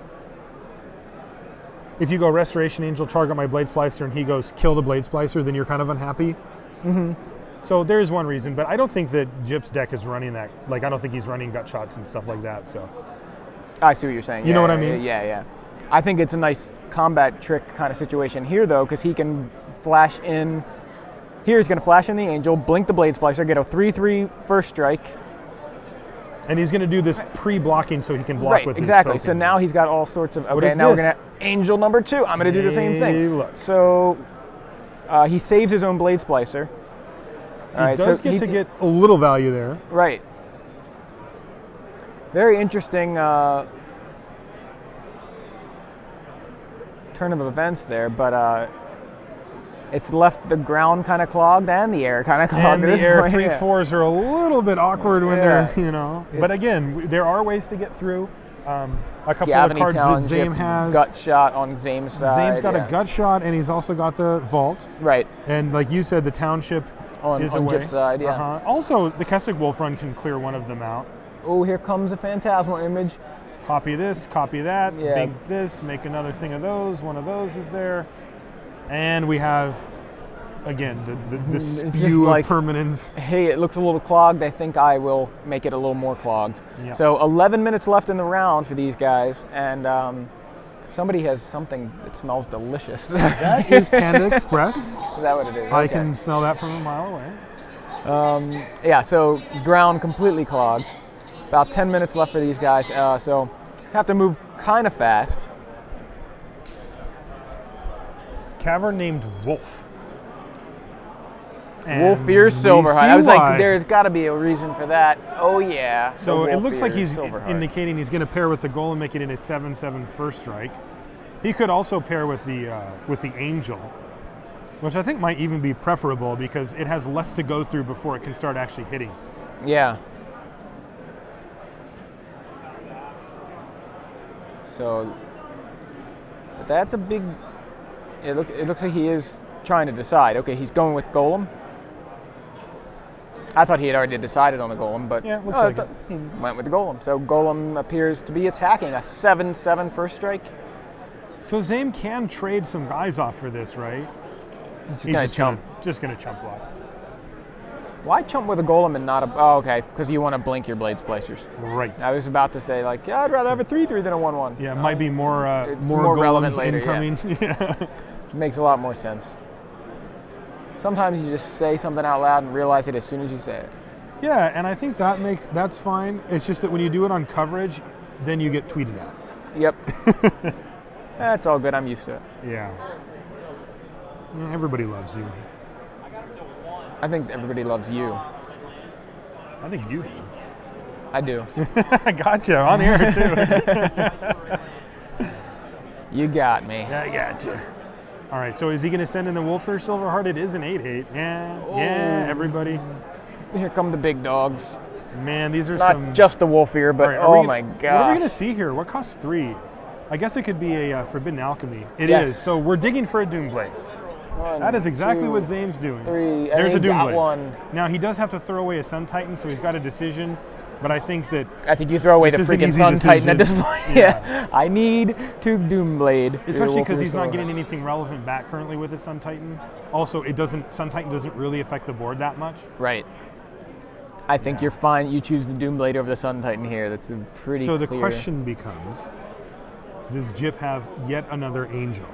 If you go Restoration Angel, target my Blade Splicer, and he goes kill the Blade Splicer, then you're kind of unhappy. So there is one reason, but I don't think that Jip's deck is running that. Like, I don't think he's running gut shots and stuff like that. So I see what you're saying. You know what I mean? Yeah. I think it's a nice combat trick kind of situation here, though, because he can flash in. Here he's going to flash in the Angel, blink the Blade Splicer, get a 3/3 first strike. and he's going to do this pre-blocking so he can block Right, with exactly. his So tokens. now he's got all sorts of. What Okay, is now we're this? going to Angel number 2. I'm going to do the same Hey, thing. look. So he saves his own Blade Splicer. He does get to get a little value there. Right. Very interesting turn of events there, but it's left the ground kind of clogged and the air kind of clogged. And at the this air point. 3/4s are a little bit awkward when Yeah. they're, But again, there are ways to get through. A couple Gavany of cards that Township, Zaiem has. gut shot on Zaem's side. Zaem's got yeah. a gut shot, and he's also got the vault. Right. And like you said, the township is on away. Jip's side, yeah. Also, the Kessig Wolf Run can clear one of them out. Oh, here comes a Phantasmal Image. Copy this, copy that, Yeah. big this, make another thing of those. One of those is there. And we have, again, the It's just spew like- of permanence. Hey, it looks a little clogged. I think I will make it a little more clogged. Yeah. So 11 minutes left in the round for these guys, and somebody has something that smells delicious. That is Panda Express. Is that what it is? I Okay. can smell that from a mile away. Yeah, so ground completely clogged. About 10 minutes left for these guys, so have to move kind of fast. cavern named Wolf. Wolfier Silverheart. I was why. like, there's got to be a reason for that. Oh yeah. So it looks like Wolfier he's Silverheart. indicating he's going to pair with the Golem, making it a 7/7 first strike. He could also pair with the Angel, which I think might even be preferable because it has less to go through before it can start actually hitting. Yeah. So, but that's a big. It looks like he is trying to decide. Okay, he's going with Golem. I thought he had already decided on the Golem, but Yeah, looks like it. he went with the Golem. So Golem appears to be attacking a 7/7 first strike. So Zaiem can trade some guys off for this, right? He's gonna chump. Just gonna chump block. Why chump with a Golem and not a? Oh, okay, because you want to blink your Blade Splicers. Right. I was about to say like, yeah, I'd rather have a 3/3 than a 1/1. Yeah, it might be more it's more more golems relevant later, incoming. Yeah. It makes a lot more sense. Sometimes you just say something out loud and realize it as soon as you say it. Yeah, and I think that's fine. It's just that when you do it on coverage, then you get tweeted at. Yep. That's all good. I'm used to it. Yeah. Everybody loves you. I think everybody loves you. I think you do. I do. I got you on air too. You got me. I got you. All right, so is he going to send in the Wolfier Silverheart? It is an 8/8. Yeah, everybody. Here come the big dogs. Man, these are Not just the Wolfier, but All right, oh my god. What are we going to see here? What costs 3? I guess it could be a Forbidden Alchemy. It Yes. is. So we're digging for a Doomblade. That is exactly what Zaim's doing. 3. There's a and he got Doomblade. one. Now he does have to throw away a Sun Titan, so he's got a decision. But I think that I think you throw away the This is an freaking easy Sun Titan at this decision. point. Yeah. Yeah. I need to Doomblade. especially because he's not getting anything relevant back currently with the Sun Titan. Also, Sun Titan doesn't really affect the board that much. Right. I think you're fine. You choose the Doomblade over the Sun Titan here. That's a pretty So the clear. question becomes, does Jip have yet another Angel?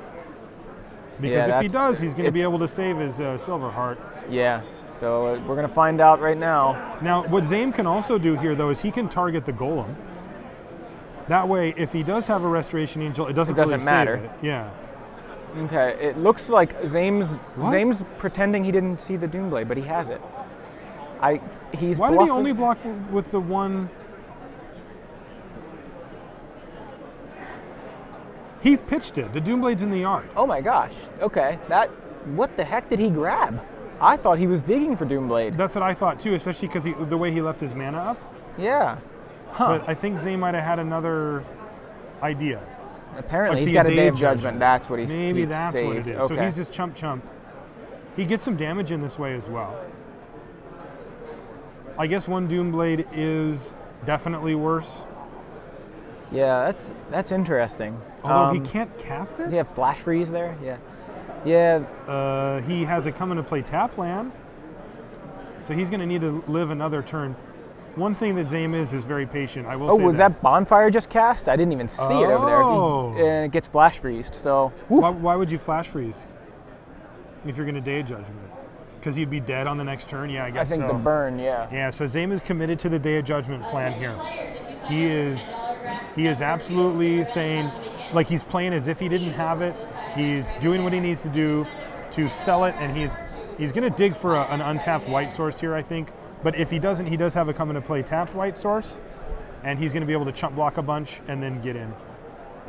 Because if he does, he's going to be able to save his Silverheart. Yeah. So we're going to find out right now. Now, what Zaiem can also do here, though, is he can target the Golem. That way, if he does have a Restoration Angel, it doesn't really matter. save it. Yeah. Okay. It looks like What? Zaim's pretending he didn't see the Doomblade, but he has it. He's Why did bluffing. he only block with the one? He pitched it. The Doomblade's in the yard. Oh my gosh. Okay. What the heck did he grab? I thought he was digging for Doomblade. That's what I thought too, especially because the way he left his mana up. Yeah. Huh. But I think Zaiem might have had another idea. Apparently, I he's see got a a Day of Judgment. That's what he's Maybe he that's saved. what it is. Okay. So he's just chump. He gets some damage in this way as well. I guess one Doomblade is definitely worse. Yeah, that's interesting. Although he can't cast Does it? he have Flash Freeze there? Yeah. Yeah. He has it coming to play tap land. So he's going to need to live another turn. One thing that Zaiem is very patient. I will Oh, say was that Bonfire just cast? I didn't even see it over Oh. there. And it gets Flash Freezed, so. Why would you flash freeze if you're going to Day of Judgment? Because you'd be dead on the next turn? Yeah, I guess I think so. the burn, yeah. Yeah, so Zaiem is committed to the Day of Judgment plan here. He is absolutely saying, like he's playing as if he didn't have it. He's doing what he needs to do to sell it, and he's going to dig for an untapped white source here, I think. But if he doesn't, he does have a coming to play tapped white source, and he's going to be able to chump block a bunch and then get in.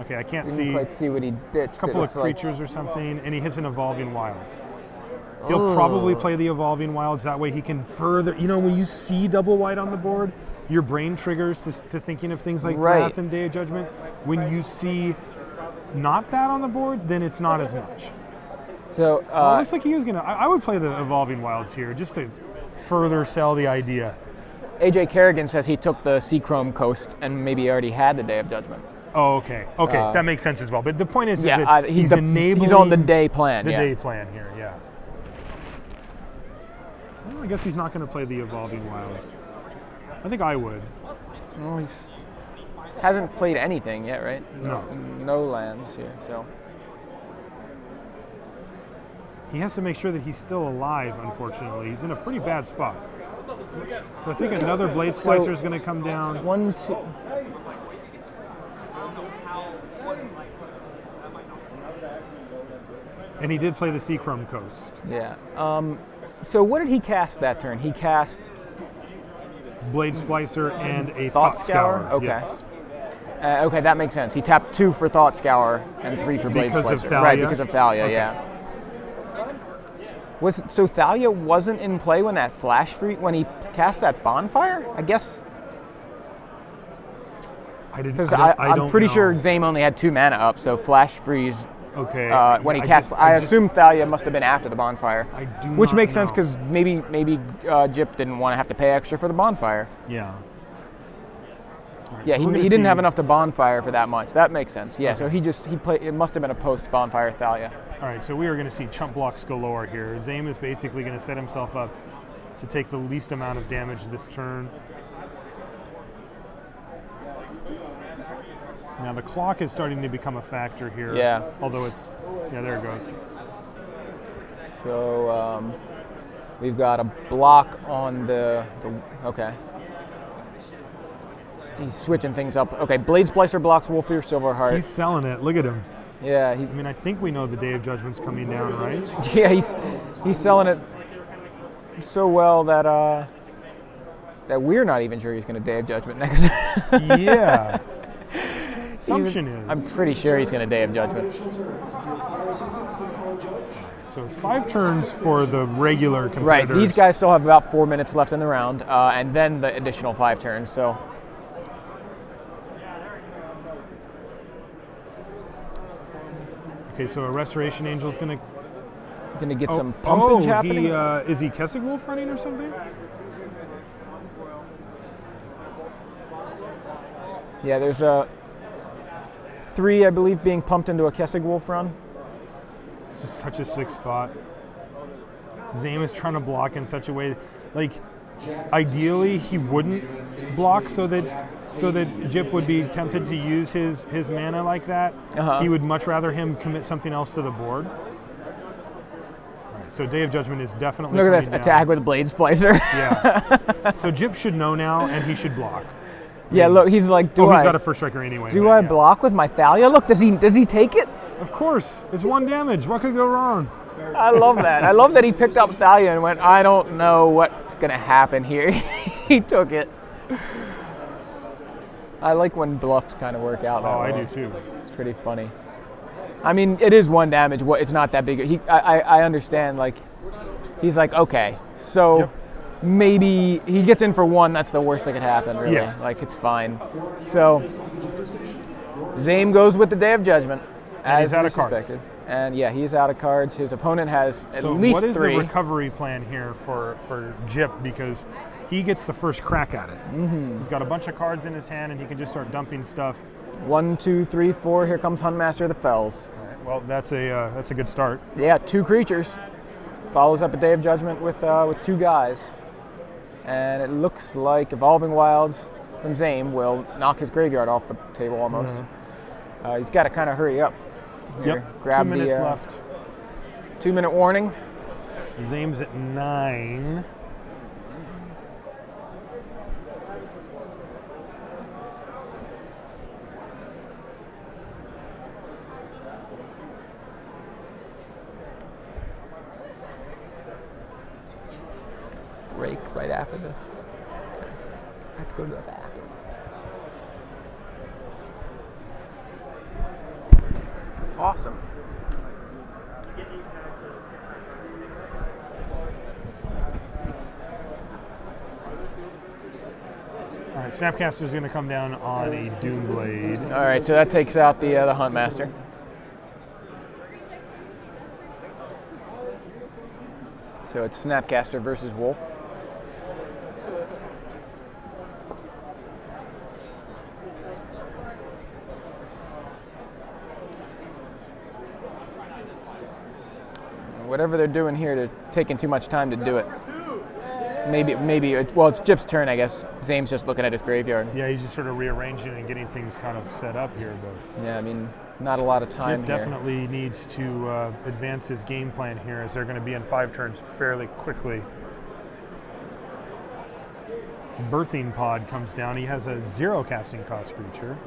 Okay, I can't Didn't see quite see what he ditched. a couple of creatures or something, and he hits an Evolving Wilds. He'll probably play the Evolving Wilds. That way he can further, when you see double white on the board, your brain triggers to thinking of things like Wrath and Day of Judgment. When you see not that on the board, then it's not as much. So, It looks like he is going to, I would play the Evolving Wilds here just to further sell the idea. AJ Kerrigan says he took the Seachrome Coast and maybe already had the Day of Judgment. Oh, okay. Okay, that makes sense as well. But the point is Yeah, that he's enabling he's on the day plan. the Yeah. day plan here, yeah. Well, I guess he's not going to play the Evolving Wilds. I think I would. Well, he's hasn't played anything yet, right? No. No lands here, so. He has to make sure that he's still alive, unfortunately. He's in a pretty bad spot. So I think another Blade Splicer is going to come down. 1, 2. And he did play the Seachrome Coast. Yeah. So what did he cast that turn? He cast Blade Splicer and a Thought Scour? Okay. Yes. Okay, that makes sense. He tapped 2 for Thought Scour and 3 for Blade Because of Splicer. Thalia? Right, because of Thalia, Okay. yeah. So Thalia wasn't in play when that when he cast that Bonfire? I guess, because I'm pretty sure Zaiem only had 2 mana up, so Flash Freeze. Okay. When he cast, I assume Thalia must have been after the Bonfire. I do Which not makes sense know. because maybe Jip didn't want to have to pay extra for the Bonfire. Yeah. Right, Yeah, so we're he gonna didn't see- have enough to Bonfire for that much. That makes sense. Yeah, so he played. It must have been a post Bonfire Thalia. All right, so we are going to see chump blocks galore here. Zaiem is basically going to set himself up to take the least amount of damage this turn. Now the clock is starting to become a factor here. Yeah. Although it's, yeah, there it goes. So we've got a block on the okay. He's switching things up. Okay, Blade Splicer blocks Wolfear Silverheart. He's selling it. Look at him. Yeah, I mean, I think we know the Day of Judgment's coming down, right? yeah, he's selling it so well that that we're not even sure he's going to Day of Judgment next. Yeah. Assumption is. I'm pretty sure he's going to Day of Judgment. So it's 5 turns for the regular competitors. Right, these guys still have about 4 minutes left in the round, and then the additional 5 turns. So. Okay, so a Restoration Angel's going to... Gonna get some pumpage happening. Is he Kessig Wolf running or something? Yeah, there's a 3, I believe, being pumped into a Kessig Wolf run. This is such a sick spot. Zaiem is trying to block in such a way, like, ideally he wouldn't block so that Jip would be tempted to use his mana like that. He would much rather him commit something else to the board. So Day of Judgment is definitely Look at this coming down. attack with Blade Splicer. Yeah. So Jip should know now, and he should block. Yeah, look, he's like, He's got a first striker anyway. do but I yeah. block with my Thalia? Look, does he take it? Of course, it's 1 damage. What could go wrong? I love that. I love that he picked up Thalia and went, I don't know what's gonna happen here. He took it. I like when bluffs kind of work out that Oh, way. I do too. It's pretty funny. I mean, it is 1 damage. It's not that big. I understand. Like, he's like, okay, so Yep. maybe he gets in for 1. That's the worst that could happen, really. Yeah. Like, it's fine. So Zaiem goes with the Day of Judgment, And as he's out was of cards. suspected. And yeah, he's out of cards. His opponent has at So least what is 3. the recovery plan here for Jip? Because he gets the first crack at it. He's got a bunch of cards in his hand, and he can just start dumping stuff. 1, 2, 3, 4. Here comes Huntmaster of the Fells. All right, well, that's a good start. Yeah, 2 creatures. Follows up a Day of Judgment with 2 guys. And it looks like Evolving Wilds from Zaiem will knock his graveyard off the table almost. He's got to kind of hurry up. Here, Yep. grab 2 minutes the left. 2-minute warning. Zaim's at 9. Break right after this. Okay. I have to go to the back. Awesome. All right, Snapcaster's going to come down on a Doomblade. All right, so that takes out the Huntmaster. So it's Snapcaster versus Wolf. Whatever they're doing here, they're taking too much time to do it. Maybe it's Jip's turn, I guess. Zaim's just looking at his graveyard. Yeah, he's just sort of rearranging and getting things kind of set up here, but Yeah, I mean, not a lot of time Jip here. definitely needs to advance his game plan here, as they're going to be in 5 turns fairly quickly. Birthing Pod comes down. He has a 0 casting cost creature.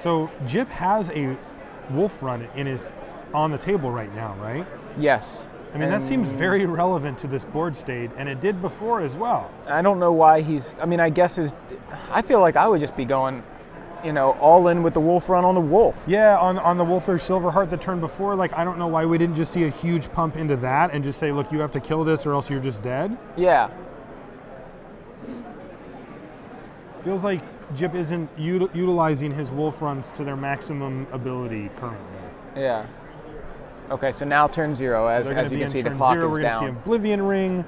So Jip has a Wolf Run on the table right now, right? Yes. I mean, that seems very relevant to this board state, and it did before as well. I don't know why I mean, I guess I feel like I would just be going, all in with the Wolf Run on the Wolf. Yeah, on the Wolf or Silverheart the turn before, like, I don't know why we didn't just see a huge pump into that and just say, look, you have to kill this or else you're just dead. Yeah. Feels like Jip isn't utilizing his Wolf Runs to their maximum ability currently. Yeah. Okay, so now turn 0, as you can see, the clock is we're down. We're going to see Oblivion Ring,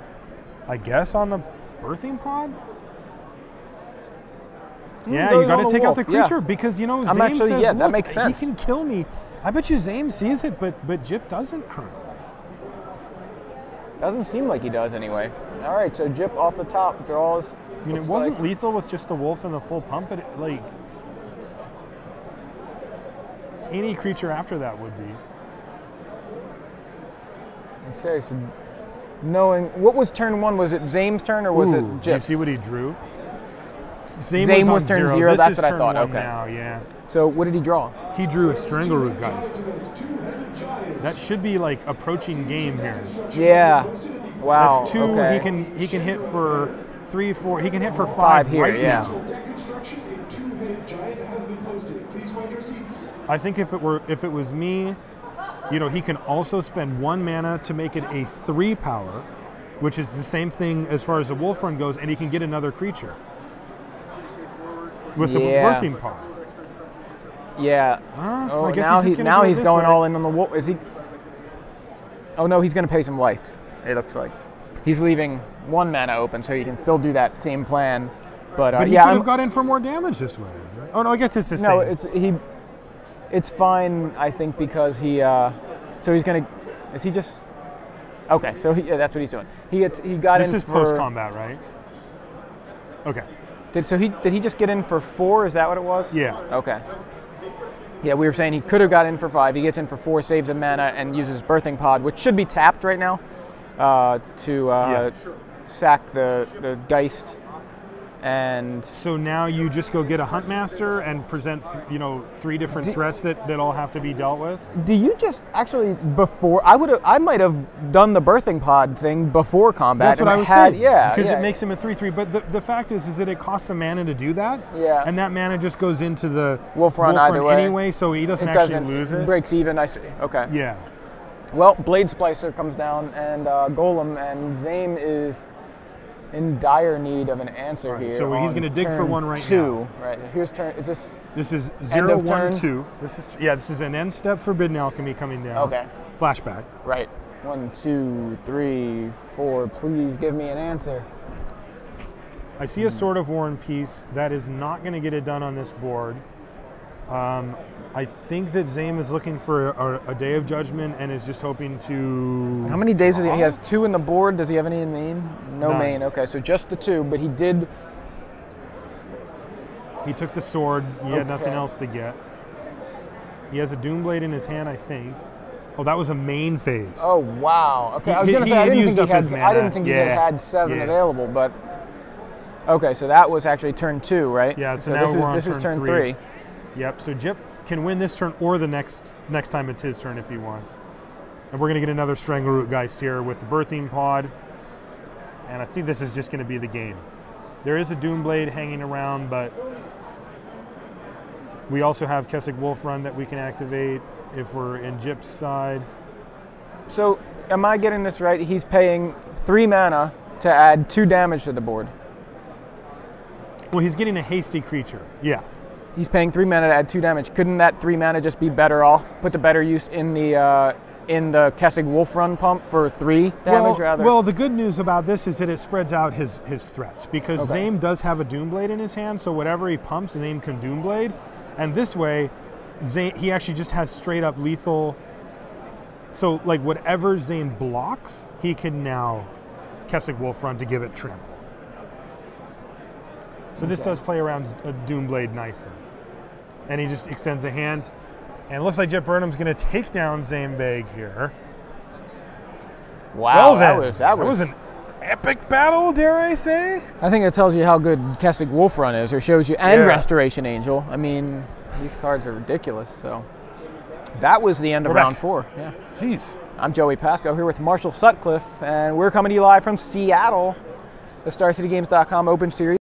I guess, on the Birthing Pod? Yeah, you got to take out the creature because, Zaiem says, that look, makes sense. He can kill me. I bet you Zaiem sees it, but Jip doesn't currently. Doesn't seem like he does anyway. All right, so Jip off the top draws. I mean, it wasn't lethal with just the Wolf and the full pump, but any creature after that would be. Okay, so knowing what was turn 1, was it Zaim's turn or was it Jip's? Did you see what he drew? Zaiem was turn 0. That's what I thought. Okay. Now, yeah. So what did he draw? He drew a Strangleroot Geist. That should be like approaching game here. Yeah. Wow. That's 2. Okay. He can hit for 3, 4. He can hit for 5 here. Right Yeah. now. I think if it was me, he can also spend 1 mana to make it a 3 power, which is the same thing as far as the Wolf Run goes, and he can get another creature with the Birthing Pod. Yeah. I guess now he's going all in on the Wolf. Is he? Oh no, he's going to pay some life. It looks like he's leaving 1 mana open, so he can still do that same plan. But he could have got in for more damage this way. Right? Oh no, I guess it's the same. No, it's fine, I think, because he. So he's gonna. Is he just? Okay, so that's what he's doing. He got in. This is post combat, right? Okay. Did he just get in for 4? Is that what it was? Yeah. Okay. Yeah, we were saying he could have got in for 5. He gets in for 4, saves a mana, and uses Birthing Pod, which should be tapped right now, to sack the Geist. And so now you just go get a Huntmaster and present, 3 different threats that all have to be dealt with. Do you just actually before? I might have done the Birthing Pod thing before combat. That's what I was saying. Yeah, because it makes him a 3/3. But the fact is that it costs the mana to do that. Yeah. And that mana just goes into the Wolf Run either way anyway, so he doesn't lose it. It breaks even. I see. Okay. Yeah. Well, Blade Splicer comes down and Golem, and Zaiem is in dire need of an answer here. So he's going to dig for 1 right 2. now. Right. Here's turn. Is this? This is End 0, of 1, turn? 2. This is an end step Forbidden Alchemy coming down. Okay. Flashback. Right. 1, 2, 3, 4. Please give me an answer. I see a Sword of War and Peace. That is not going to get it done on this board. I think that Zaiem is looking for a Day of Judgment and is just hoping to... How many days does he has 2 in the board. Does he have any in main? No. 9. Main. Okay, so just the 2, but he did... He took the sword. He had nothing else to get. He has a Doomblade in his hand, I think. Oh, that was a main phase. Oh, wow. Okay, I was going to say, I didn't think he had 7 available, but... Okay, so that was actually turn 2, right? Yeah, so now we're on this is turn 3. Yep, so Jip can win this turn or the next time it's his turn if he wants. And we're going to get another Strangleroot Geist here with the Birthing Pod. And I think this is just going to be the game. There is a Doomblade hanging around, but we also have Kessig Wolf Run that we can activate if we're in Jip's side. So am I getting this right? He's paying 3 mana to add 2 damage to the board. Well, he's getting a hasty creature. Yeah. He's paying 3 mana to add 2 damage. Couldn't that 3 mana just be better off? Put the better use in the Kessig Wolf Run pump for 3 damage rather? Well, the good news about this is that it spreads out his threats because Zaiem does have a Doomblade in his hand, so whatever he pumps, Zaiem can Doomblade. And this way, he actually just has straight up lethal. So, like, whatever Zaiem blocks, he can now Kessig Wolf Run to give it trample. So this does play around a Doomblade nicely. And he just extends a hand. And it looks like Jip Burnham's going to take down Zaiem Beg here. Wow, well, that was an epic battle, dare I say? I think it tells you how good Kessig Wolf Run is, or shows you, and Restoration Angel. I mean... These cards are ridiculous. So that was the end of round 4. Yeah. Jeez. I'm Joey Pasco here with Marshall Sutcliffe, and we're coming to you live from Seattle, the StarCityGames.com Open Series.